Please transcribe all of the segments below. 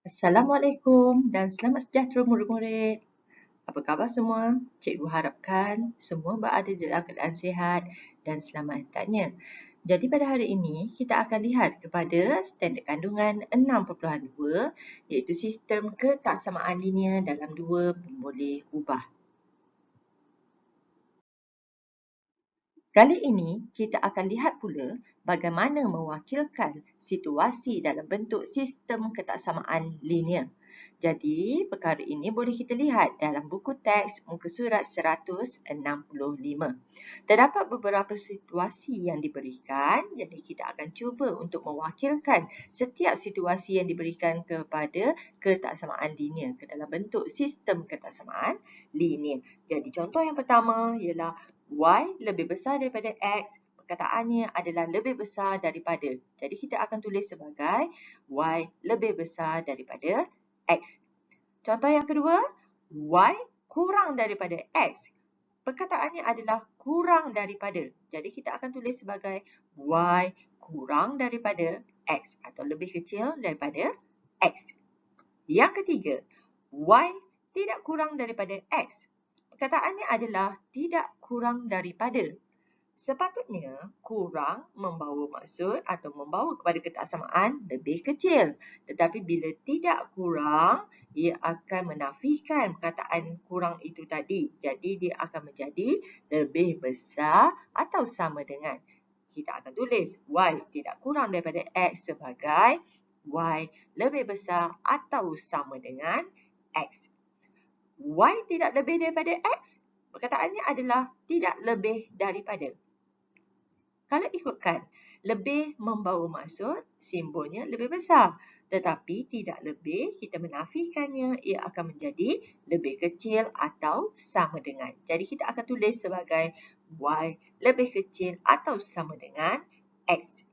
Assalamualaikum dan selamat sejahtera murid-murid. Apa khabar semua? Cikgu harapkan semua berada dalam keadaan sihat dan selamat tanya. Jadi pada hari ini kita akan lihat kepada standard kandungan 6.2 iaitu sistem ketaksamaan linear dalam dua pemboleh ubah. Kali ini kita akan lihat pula bagaimana mewakilkan situasi dalam bentuk sistem ketaksamaan linear. Jadi, perkara ini boleh kita lihat dalam buku teks muka surat 165. Terdapat beberapa situasi yang diberikan, jadi kita akan cuba untuk mewakilkan setiap situasi yang diberikan kepada ketaksamaan linear ke dalam bentuk sistem ketaksamaan linear. Jadi, contoh yang pertama ialah Y lebih besar daripada X, perkataannya adalah lebih besar daripada. Jadi kita akan tulis sebagai Y lebih besar daripada X. Contoh yang kedua, Y kurang daripada X. Perkataannya adalah kurang daripada. Jadi kita akan tulis sebagai Y kurang daripada X atau lebih kecil daripada X. Yang ketiga, Y tidak kurang daripada X. Perkataannya adalah tidak kurang daripada. Sepatutnya kurang membawa maksud atau membawa kepada ketaksamaan lebih kecil. Tetapi bila tidak kurang, ia akan menafikan perkataan kurang itu tadi. Jadi dia akan menjadi lebih besar atau sama dengan. Kita akan tulis Y tidak kurang daripada X sebagai Y lebih besar atau sama dengan X. Y tidak lebih daripada X, perkataannya adalah tidak lebih daripada. Kalau ikutkan, lebih membawa maksud, simbolnya lebih besar. Tetapi tidak lebih, kita menafikannya, ia akan menjadi lebih kecil atau sama dengan. Jadi kita akan tulis sebagai Y lebih kecil atau sama dengan X.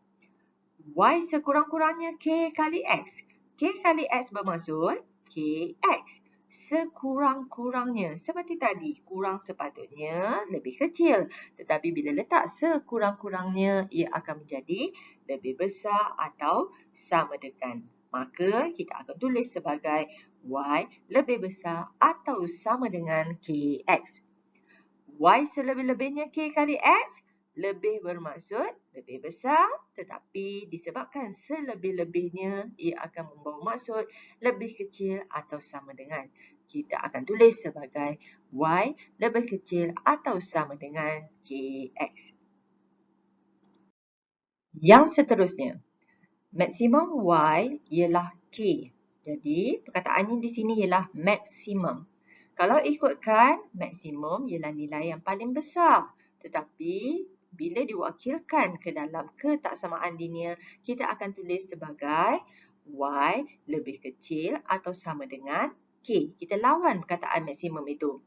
Y sekurang-kurangnya K kali X. K kali X bermaksud KX. Sekurang-kurangnya, seperti tadi, kurang sepatutnya lebih kecil. Tetapi bila letak sekurang-kurangnya, ia akan menjadi lebih besar atau sama dengan. Maka kita akan tulis sebagai Y lebih besar atau sama dengan KX. Y selebih-lebihnya K kali X, lebih bermaksud lebih besar, tetapi disebabkan selebih-lebihnya, ia akan membawa maksud lebih kecil atau sama dengan. Kita akan tulis sebagai Y lebih kecil atau sama dengan KX. Yang seterusnya, maksimum Y ialah K. Jadi, perkataannya di sini ialah maksimum. Kalau ikutkan, maksimum ialah nilai yang paling besar. Tetapi, bila diwakilkan ke dalam ketaksamaan linear, kita akan tulis sebagai Y lebih kecil atau sama dengan K. Kita lawan perkataan maksimum itu.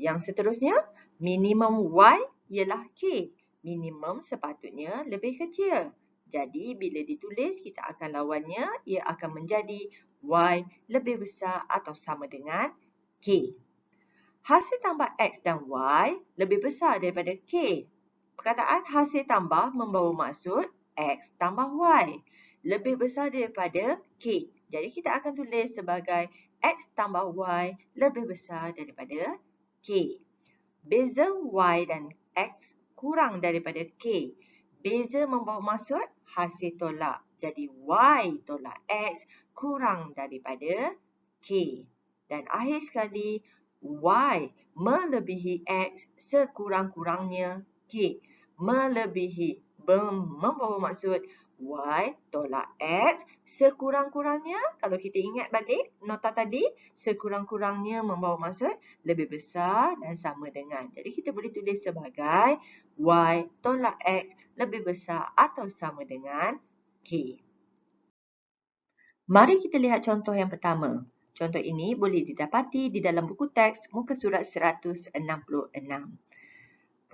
Yang seterusnya, minimum Y ialah K. Minimum sepatutnya lebih kecil. Jadi, bila ditulis, kita akan lawannya. Ia akan menjadi Y lebih besar atau sama dengan K. Hasil tambah X dan Y lebih besar daripada K. Perkataan hasil tambah membawa maksud X tambah Y lebih besar daripada K. Jadi kita akan tulis sebagai X tambah Y lebih besar daripada K. Beza Y dan X kurang daripada K. Beza membawa maksud hasil tolak. Jadi Y tolak X kurang daripada K. Dan akhir sekali, Y melebihi X sekurang-kurangnya K. Melebihi membawa maksud Y tolak X sekurang-kurangnya. Kalau kita ingat balik nota tadi, sekurang-kurangnya membawa maksud lebih besar dan sama dengan. Jadi kita boleh tulis sebagai Y tolak X lebih besar atau sama dengan K. Mari kita lihat contoh yang pertama. Contoh ini boleh didapati di dalam buku teks muka surat 166.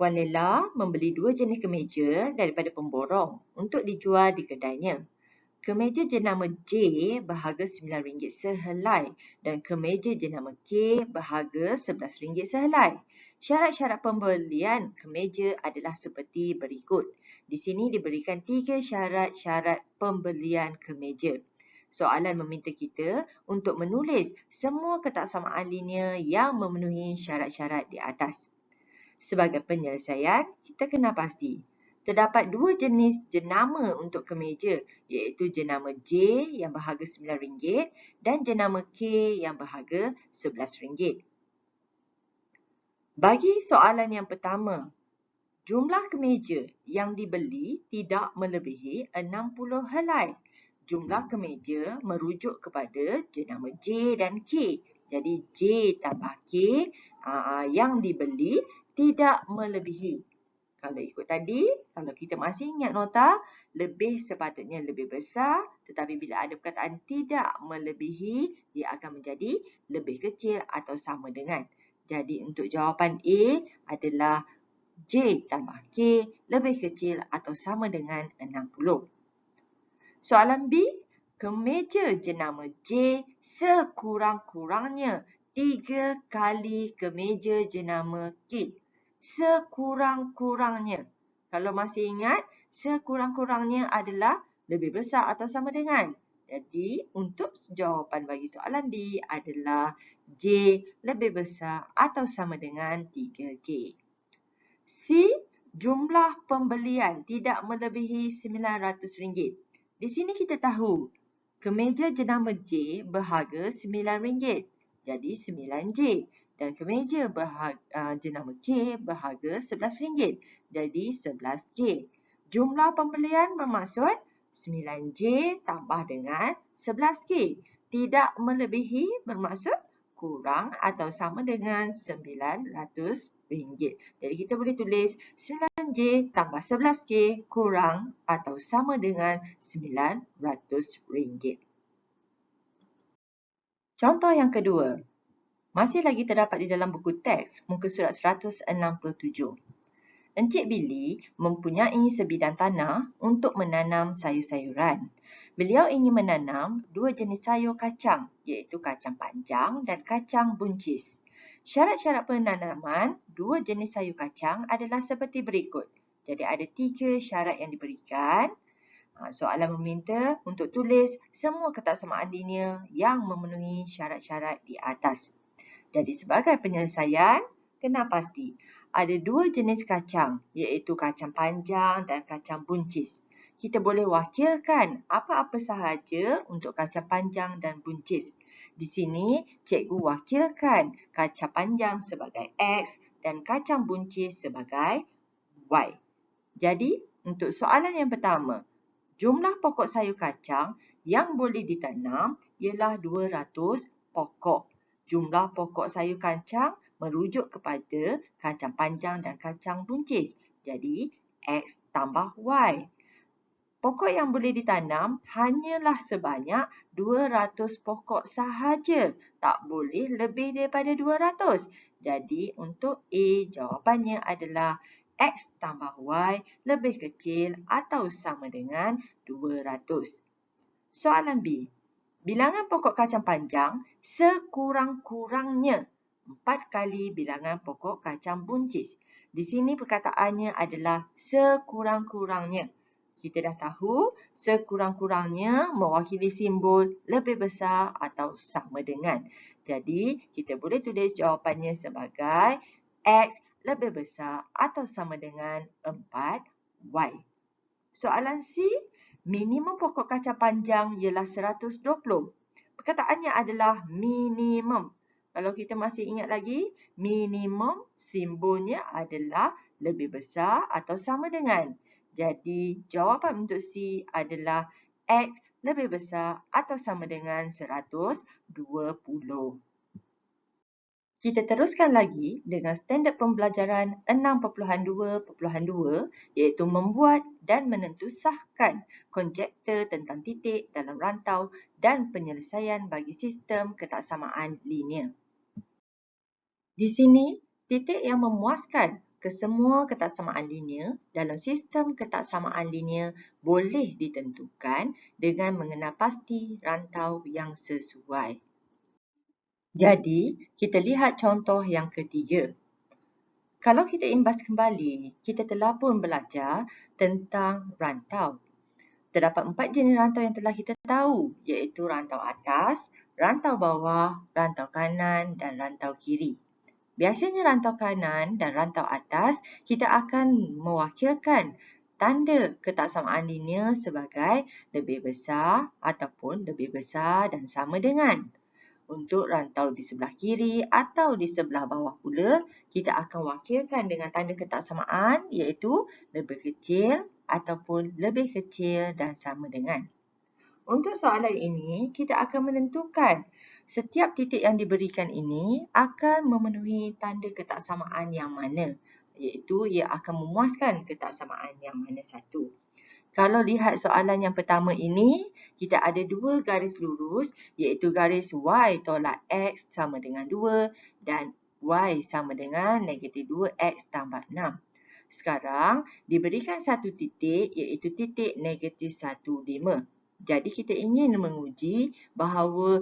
Puan Lela membeli 2 jenis kemeja daripada pemborong untuk dijual di kedainya. Kemeja jenama J berharga RM9 sehelai dan kemeja jenama K berharga RM11 sehelai. Syarat-syarat pembelian kemeja adalah seperti berikut. Di sini diberikan 3 syarat-syarat pembelian kemeja. Soalan meminta kita untuk menulis semua ketaksamaan linear yang memenuhi syarat-syarat di atas. Sebagai penyelesaian, kita kena pasti terdapat dua jenis jenama untuk kemeja, iaitu jenama J yang berharga RM9 dan jenama K yang berharga RM11. Bagi soalan yang pertama, jumlah kemeja yang dibeli tidak melebihi 60 helai. Jumlah kemeja merujuk kepada jenama J dan K. Jadi J tambah K yang dibeli tidak melebihi. Kalau ikut tadi, kalau kita masih ingat nota, lebih sepatutnya lebih besar, tetapi bila ada perkataan tidak melebihi, dia akan menjadi lebih kecil atau sama dengan. Jadi untuk jawapan A adalah J tambah K lebih kecil atau sama dengan 60. Soalan B, kemeja jenama J sekurang-kurangnya 3 kali kemeja jenama K. Sekurang-kurangnya. Kalau masih ingat, sekurang-kurangnya adalah lebih besar atau sama dengan. Jadi, untuk jawapan bagi soalan B adalah J lebih besar atau sama dengan 3K. C, jumlah pembelian tidak melebihi RM900. Di sini kita tahu, kemeja jenama J berharga RM9. Jadi 9J. Dan kemeja jenama K berharga RM11. Jadi 11K. Jumlah pembelian bermaksud 9J tambah dengan 11K. Tidak melebihi bermaksud kurang atau sama dengan RM900. Jadi kita boleh tulis 9J tambah 11K kurang atau sama dengan RM900. Contoh yang kedua, masih lagi terdapat di dalam buku teks muka surat 167. Encik Billy mempunyai sebidang tanah untuk menanam sayur-sayuran. Beliau ingin menanam dua jenis sayur kacang, iaitu kacang panjang dan kacang buncis. Syarat-syarat penanaman dua jenis sayur kacang adalah seperti berikut. Jadi ada 3 syarat yang diberikan. Soalan meminta untuk tulis semua ketaksamaan linear yang memenuhi syarat-syarat di atas. Jadi sebagai penyelesaian, kena pasti ada dua jenis kacang, iaitu kacang panjang dan kacang buncis. Kita boleh wakilkan apa-apa sahaja untuk kacang panjang dan buncis. Di sini, cikgu wakilkan kacang panjang sebagai X dan kacang buncis sebagai Y. Jadi, untuk soalan yang pertama, jumlah pokok sayur kacang yang boleh ditanam ialah 200 pokok. Jumlah pokok sayur kacang merujuk kepada kacang panjang dan kacang buncis. Jadi, X tambah Y. Pokok yang boleh ditanam hanyalah sebanyak 200 pokok sahaja. Tak boleh lebih daripada 200. Jadi, untuk A, jawapannya adalah X tambah Y lebih kecil atau sama dengan 200. Soalan B. Bilangan pokok kacang panjang sekurang-kurangnya 4 kali bilangan pokok kacang buncis. Di sini perkataannya adalah sekurang-kurangnya. Kita dah tahu sekurang-kurangnya mewakili simbol lebih besar atau sama dengan. Jadi, kita boleh tulis jawapannya sebagai X lebih besar atau sama dengan 4Y. Soalan C, minimum pokok kacang panjang ialah 120. Perkataannya adalah minimum. Kalau kita masih ingat lagi, minimum simbolnya adalah lebih besar atau sama dengan. Jadi, jawapan untuk C adalah X lebih besar atau sama dengan 120. Kita teruskan lagi dengan standard pembelajaran 6.2.2 iaitu membuat dan menentusahkan konjektor tentang titik dalam rantau dan penyelesaian bagi sistem ketaksamaan linear. Di sini, titik yang memuaskan kesemua ketaksamaan linear dalam sistem ketaksamaan linear boleh ditentukan dengan mengenal pasti rantau yang sesuai. Jadi, kita lihat contoh yang ketiga. Kalau kita imbas kembali, kita telah pun belajar tentang rantau. Terdapat 4 jenis rantau yang telah kita tahu, iaitu rantau atas, rantau bawah, rantau kanan dan rantau kiri. Biasanya rantau kanan dan rantau atas kita akan mewakilkan tanda ketaksamaan linear sebagai lebih besar ataupun lebih besar dan sama dengan. Untuk rantau di sebelah kiri atau di sebelah bawah pula, kita akan wakilkan dengan tanda ketaksamaan iaitu lebih kecil ataupun lebih kecil dan sama dengan. Untuk soalan ini, kita akan menentukan setiap titik yang diberikan ini akan memenuhi tanda ketaksamaan yang mana, iaitu ia akan memuaskan ketaksamaan yang mana satu. Kalau lihat soalan yang pertama ini, kita ada dua garis lurus iaitu garis Y tolak X sama dengan 2 dan Y sama dengan negatif 2X tambah 6. Sekarang diberikan satu titik iaitu titik negatif 15. Jadi kita ingin menguji bahawa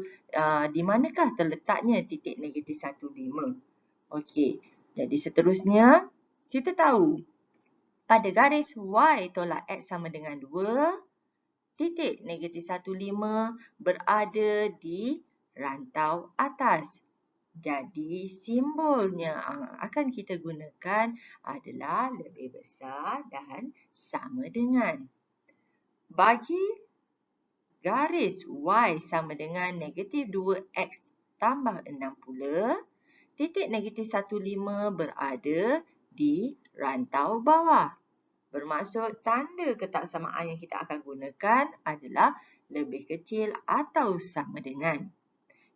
di manakah terletaknya titik negatif 15. Okey, jadi seterusnya kita tahu pada garis Y tolak X sama dengan 2, titik negatif 15 berada di rantau atas. Jadi simbolnya akan kita gunakan adalah lebih besar dan sama dengan. Bagi garis Y sama dengan negatif 2X tambah 6 pula, titik negatif 15 berada di rantau bawah. Bermaksud tanda ketaksamaan yang kita akan gunakan adalah lebih kecil atau sama dengan.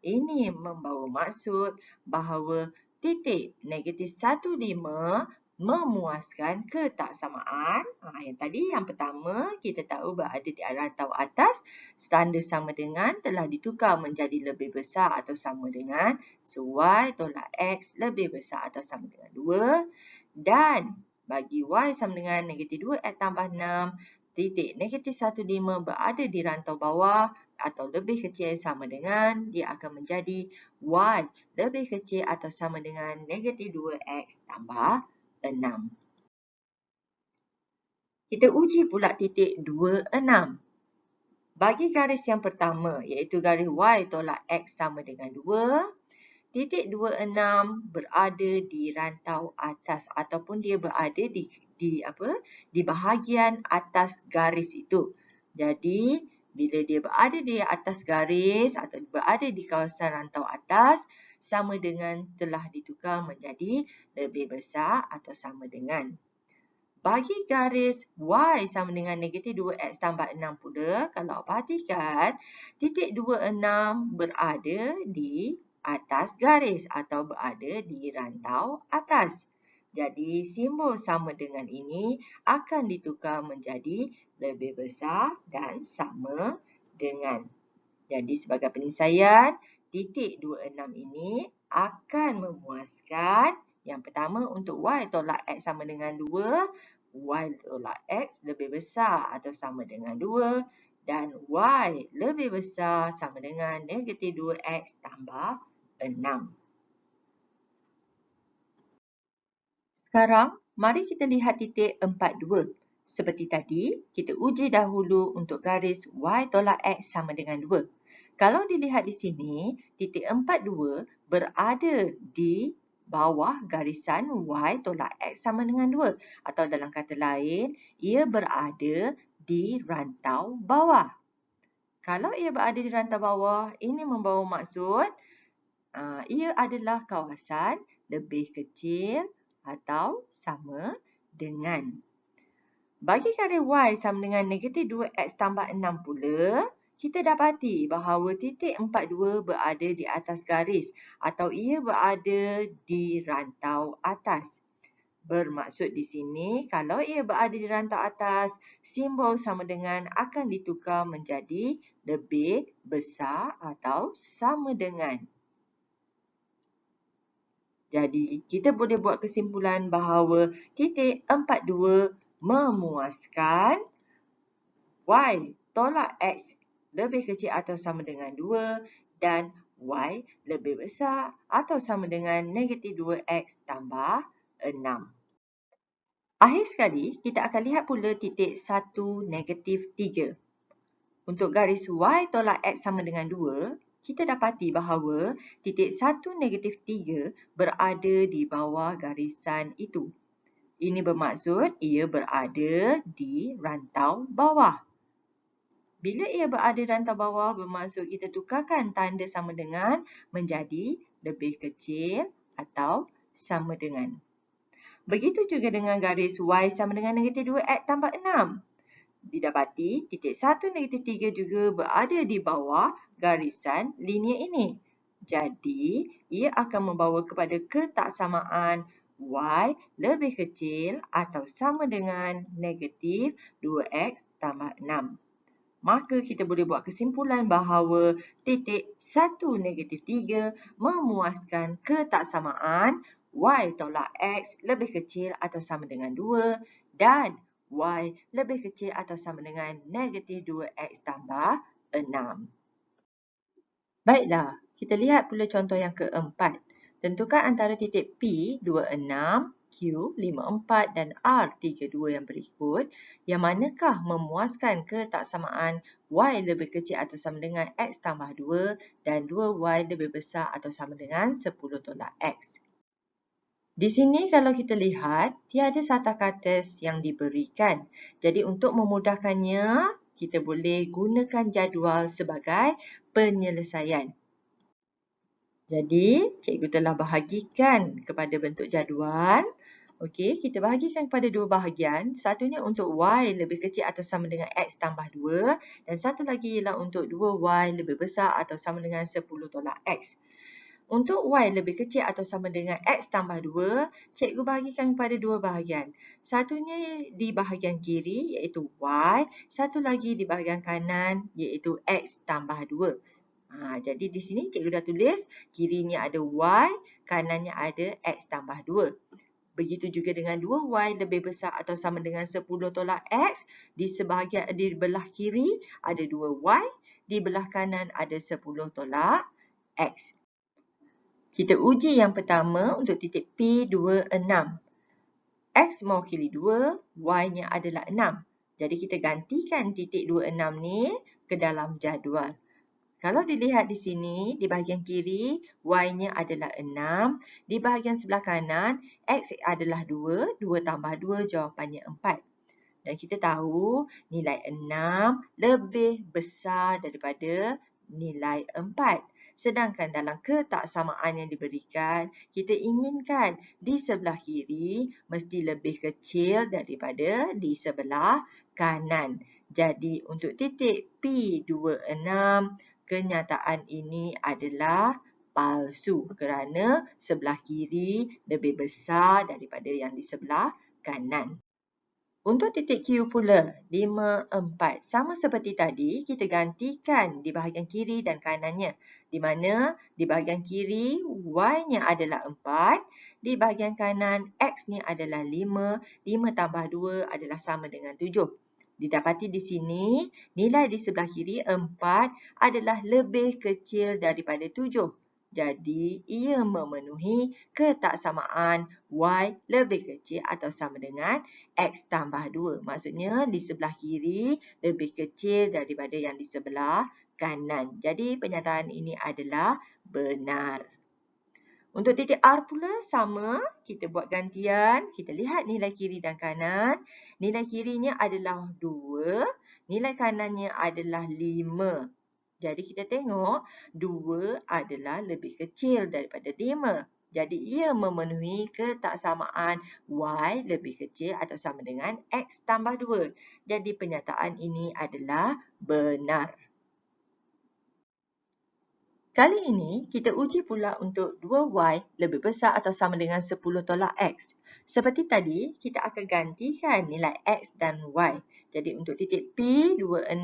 Ini membawa maksud bahawa titik negatif 15 memuaskan ketaksamaan. Yang tadi yang pertama kita tahu berada di rantau atas, tanda sama dengan telah ditukar menjadi lebih besar atau sama dengan. So Y tolak X lebih besar atau sama dengan 2 dan bagi Y sama dengan negatif 2X tambah 6, titik negatif 15 berada di rantau bawah atau lebih kecil sama dengan, dia akan menjadi Y lebih kecil atau sama dengan negatif 2X tambah 6. Kita uji pula titik 26. Bagi garis yang pertama, iaitu garis Y tolak X sama dengan 2, titik 26 berada di rantau atas ataupun dia berada di bahagian atas garis itu. Jadi, bila dia berada di atas garis atau berada di kawasan rantau atas, sama dengan telah ditukar menjadi lebih besar atau sama dengan. Bagi garis Y sama dengan negatif 2X tambah 6 pula, kalau perhatikan, titik 26 berada di atas garis atau berada di rantau atas. Jadi, simbol sama dengan ini akan ditukar menjadi lebih besar dan sama dengan. Jadi, sebagai penyelesaian, titik 26 ini akan memuaskan yang pertama untuk Y tolak X sama dengan 2, Y tolak X lebih besar atau sama dengan 2 dan Y lebih besar sama dengan negatif 2X tambah 6. Sekarang, mari kita lihat titik 42. Seperti tadi, kita uji dahulu untuk garis Y tolak X sama dengan 2. Kalau dilihat di sini, titik 42 berada di bawah garisan Y tolak X sama dengan 2. Atau dalam kata lain, ia berada di rantau bawah. Kalau ia berada di rantau bawah, ini membawa maksud ia adalah kawasan lebih kecil atau sama dengan. Bagi garis Y sama dengan negatif 2X tambah 6 pula, kita dapati bahawa titik 42 berada di atas garis atau ia berada di rantau atas. Bermaksud di sini, kalau ia berada di rantau atas, simbol sama dengan akan ditukar menjadi lebih besar atau sama dengan. Jadi, kita boleh buat kesimpulan bahawa titik 42 memuaskan Y tolak X lebih kecil atau sama dengan 2 dan Y lebih besar atau sama dengan negatif 2X tambah 6. Akhir sekali, kita akan lihat pula titik 1, negatif 3. Untuk garis Y tolak X sama dengan 2, kita dapati bahawa titik 1 negatif 3 berada di bawah garisan itu. Ini bermaksud ia berada di rantau bawah. Bila ia berada di rantau bawah, bermaksud kita tukarkan tanda sama dengan menjadi lebih kecil atau sama dengan. Begitu juga dengan garis Y sama dengan negatif 2X tambah 6. Didapati titik 1 negatif 3 juga berada di bawah garisan linear ini. Jadi, ia akan membawa kepada ketaksamaan Y lebih kecil atau sama dengan negatif 2X tambah 6. Maka kita boleh buat kesimpulan bahawa titik 1 negatif 3 memuaskan ketaksamaan Y tolak X lebih kecil atau sama dengan 2 dan Y lebih kecil atau sama dengan negatif 2X tambah 6. Baiklah, kita lihat pula contoh yang keempat. Tentukan antara titik P 26, Q 54 dan R 32 yang berikut, yang manakah memuaskan ketaksamaan Y lebih kecil atau sama dengan X tambah 2 dan 2Y lebih besar atau sama dengan 10 tolak X. Di sini kalau kita lihat, tiada sata kata yang diberikan. Jadi untuk memudahkannya, kita boleh gunakan jadual sebagai penyelesaian. Jadi, cikgu telah bahagikan kepada bentuk jadual. Okey, kita bahagikan kepada dua bahagian. Satunya untuk Y lebih kecil atau sama dengan X tambah 2 dan satu lagi ialah untuk 2Y lebih besar atau sama dengan 10 tolak X. Untuk Y lebih kecil atau sama dengan X tambah 2, cikgu bahagikan kepada dua bahagian. Satunya di bahagian kiri iaitu Y, satu lagi di bahagian kanan iaitu X tambah 2. Jadi di sini cikgu dah tulis kirinya ada Y, kanannya ada X tambah 2. Begitu juga dengan 2Y lebih besar atau sama dengan 10 tolak X. Di belah kiri ada 2Y, di belah kanan ada 10 tolak X. Kita uji yang pertama untuk titik P26. X mewakili 2, Y-nya adalah 6. Jadi kita gantikan titik 26 ni ke dalam jadual. Kalau dilihat di sini, di bahagian kiri, Y-nya adalah 6. Di bahagian sebelah kanan, X adalah 2. 2 tambah 2, jawapannya 4. Dan kita tahu nilai 6 lebih besar daripada nilai 4. Sedangkan dalam ketaksamaan yang diberikan, kita inginkan di sebelah kiri mesti lebih kecil daripada di sebelah kanan. Jadi untuk titik P26, kenyataan ini adalah palsu kerana sebelah kiri lebih besar daripada yang di sebelah kanan. Untuk titik Q pula, 5, 4. Sama seperti tadi, kita gantikan di bahagian kiri dan kanannya. Di mana di bahagian kiri, Y-nya adalah 4. Di bahagian kanan, X-nya adalah 5. 5 tambah 2 adalah sama dengan 7. Didapati di sini, nilai di sebelah kiri 4 adalah lebih kecil daripada 7. Jadi, ia memenuhi ketaksamaan Y lebih kecil atau sama dengan X tambah 2. Maksudnya, di sebelah kiri lebih kecil daripada yang di sebelah kanan. Jadi, pernyataan ini adalah benar. Untuk titik R pula sama, kita buat gantian. Kita lihat nilai kiri dan kanan. Nilai kirinya adalah 2, nilai kanannya adalah 5. Jadi kita tengok 2 adalah lebih kecil daripada 5. Jadi ia memenuhi ketaksamaan Y lebih kecil atau sama dengan X tambah 2. Jadi pernyataan ini adalah benar. Kali ini kita uji pula untuk 2Y lebih besar atau sama dengan 10 tolak X. Seperti tadi, kita akan gantikan nilai X dan Y. Jadi untuk titik P26,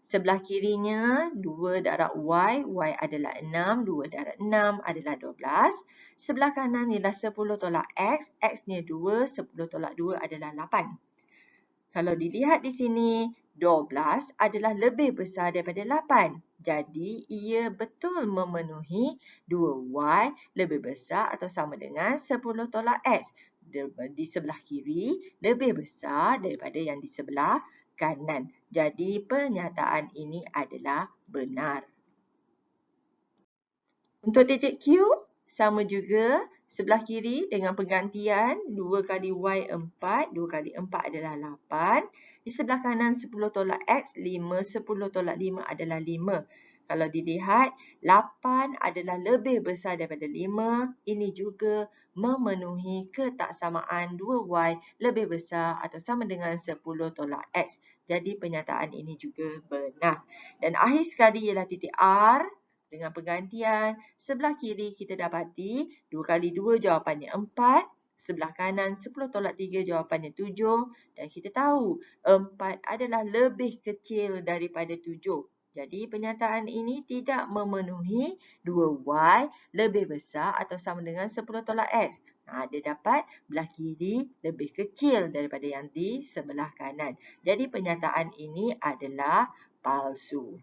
sebelah kirinya 2 darab Y, Y adalah 6, 2 darab 6 adalah 12. Sebelah kanan ialah 10 tolak X, X-nya 2, 10 tolak 2 adalah 8. Kalau dilihat di sini, 12 adalah lebih besar daripada 8. Jadi, ia betul memenuhi 2Y lebih besar atau sama dengan 10 tolak X. Di sebelah kiri lebih besar daripada yang di sebelah kanan. Jadi pernyataan ini adalah benar. Untuk titik Q, sama juga. Sebelah kiri dengan penggantian 2 kali Y 4. 2 kali 4 adalah 8. Di sebelah kanan 10 tolak X, 5. 10 tolak 5 adalah 5. Kalau dilihat, 8 adalah lebih besar daripada 5. Ini juga memenuhi ketaksamaan 2Y lebih besar atau sama dengan 10 tolak X. Jadi pernyataan ini juga benar. Dan akhir sekali ialah titik R. Dengan penggantian, sebelah kiri kita dapati 2 kali 2 jawapannya 4. Sebelah kanan 10 tolak 3 jawapannya 7. Dan kita tahu 4 adalah lebih kecil daripada 7. Jadi pernyataan ini tidak memenuhi 2Y lebih besar atau sama dengan 10 tolak X. Dia dapat belah kiri lebih kecil daripada yang di sebelah kanan. Jadi pernyataan ini adalah palsu.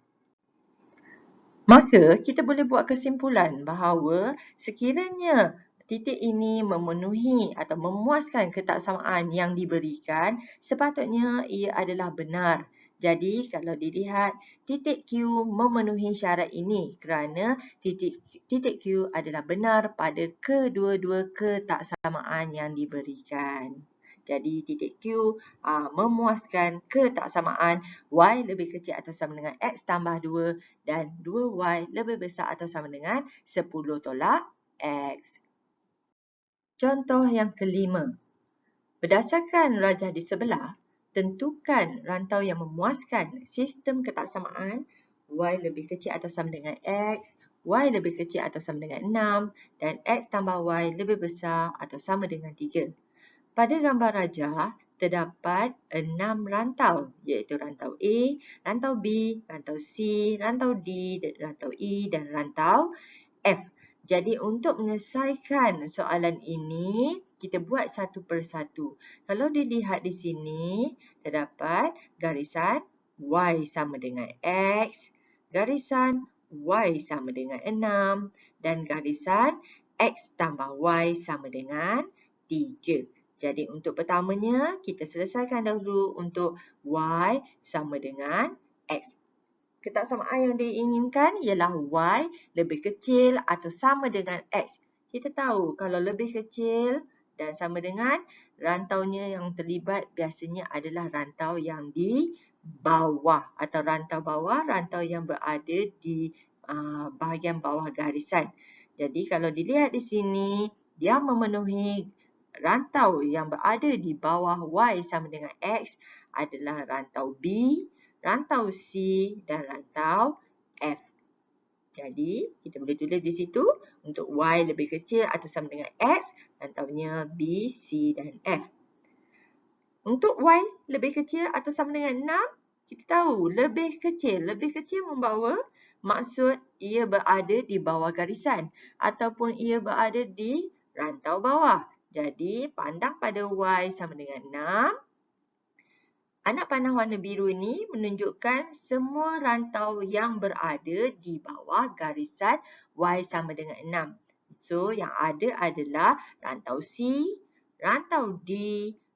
Maka kita boleh buat kesimpulan bahawa sekiranya titik ini memenuhi atau memuaskan ketaksamaan yang diberikan, sepatutnya ia adalah benar. Jadi kalau dilihat titik Q memenuhi syarat ini kerana titik Q adalah benar pada kedua-dua ketaksamaan yang diberikan. Jadi titik Q memuaskan ketaksamaan Y lebih kecil atau sama dengan X tambah 2 dan 2Y lebih besar atau sama dengan 10 tolak X. Contoh yang kelima. Berdasarkan rajah di sebelah, tentukan rantau yang memuaskan sistem ketaksamaan Y lebih kecil atau sama dengan X, Y lebih kecil atau sama dengan 6 dan X tambah Y lebih besar atau sama dengan 3. Pada gambar rajah, terdapat 6 rantau, iaitu rantau A, rantau B, rantau C, rantau D, rantau E dan rantau F. Jadi untuk menyelesaikan soalan ini, kita buat satu persatu. Kalau dilihat di sini, terdapat garisan Y sama dengan X, garisan Y sama dengan 6 dan garisan X tambah Y sama dengan 3. Jadi untuk pertamanya, kita selesaikan dahulu untuk Y sama dengan X. Ketaksamaan yang diinginkan ialah Y lebih kecil atau sama dengan X. Kita tahu kalau lebih kecil dan sama dengan, rantaunya yang terlibat biasanya adalah rantau yang di bawah atau rantau bawah, rantau yang berada di bahagian bawah garisan. Jadi kalau dilihat di sini, dia memenuhi rantau yang berada di bawah Y sama dengan X adalah rantau B, rantau C dan rantau F. Jadi, kita boleh tulis di situ untuk Y lebih kecil atau sama dengan X, rantaunya B, C dan F. Untuk Y lebih kecil atau sama dengan 6, kita tahu lebih kecil membawa maksud ia berada di bawah garisan ataupun ia berada di rantau bawah. Jadi, pandang pada Y sama dengan 6. Anak panah warna biru ini menunjukkan semua rantau yang berada di bawah garisan Y sama dengan 6. So, yang ada adalah rantau C, rantau D,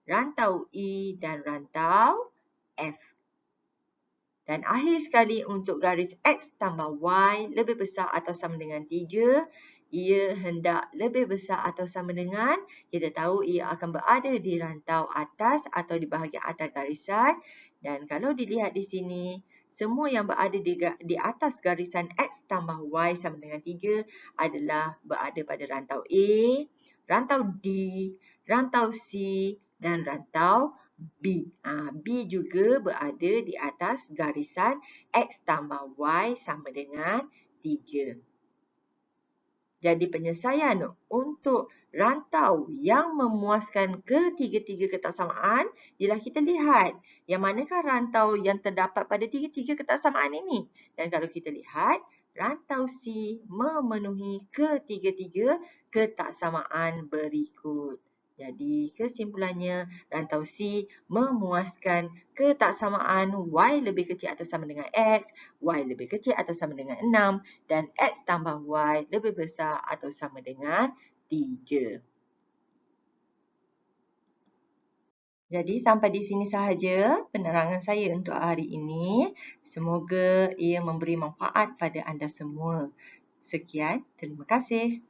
rantau E dan rantau F. Dan akhir sekali untuk garis X tambah Y lebih besar atau sama dengan 3, ia hendak lebih besar atau sama dengan, kita tahu ia akan berada di rantau atas atau di bahagian atas garisan. Dan kalau dilihat di sini, semua yang berada di atas garisan X tambah Y sama dengan 3 adalah berada pada rantau A, rantau D, rantau C dan rantau B. B juga berada di atas garisan X tambah Y sama dengan 3. Jadi penyelesaian untuk rantau yang memuaskan ketiga-tiga ketaksamaan ialah kita lihat yang manakah rantau yang terdapat pada tiga-tiga ketaksamaan ini. Dan kalau kita lihat, rantau C memenuhi ketiga-tiga ketaksamaan berikut. Jadi kesimpulannya, rantau C memuaskan ketaksamaan Y lebih kecil atau sama dengan X, Y lebih kecil atau sama dengan 6 dan X tambah Y lebih besar atau sama dengan 3. Jadi sampai di sini sahaja penerangan saya untuk hari ini. Semoga ia memberi manfaat pada anda semua. Sekian, terima kasih.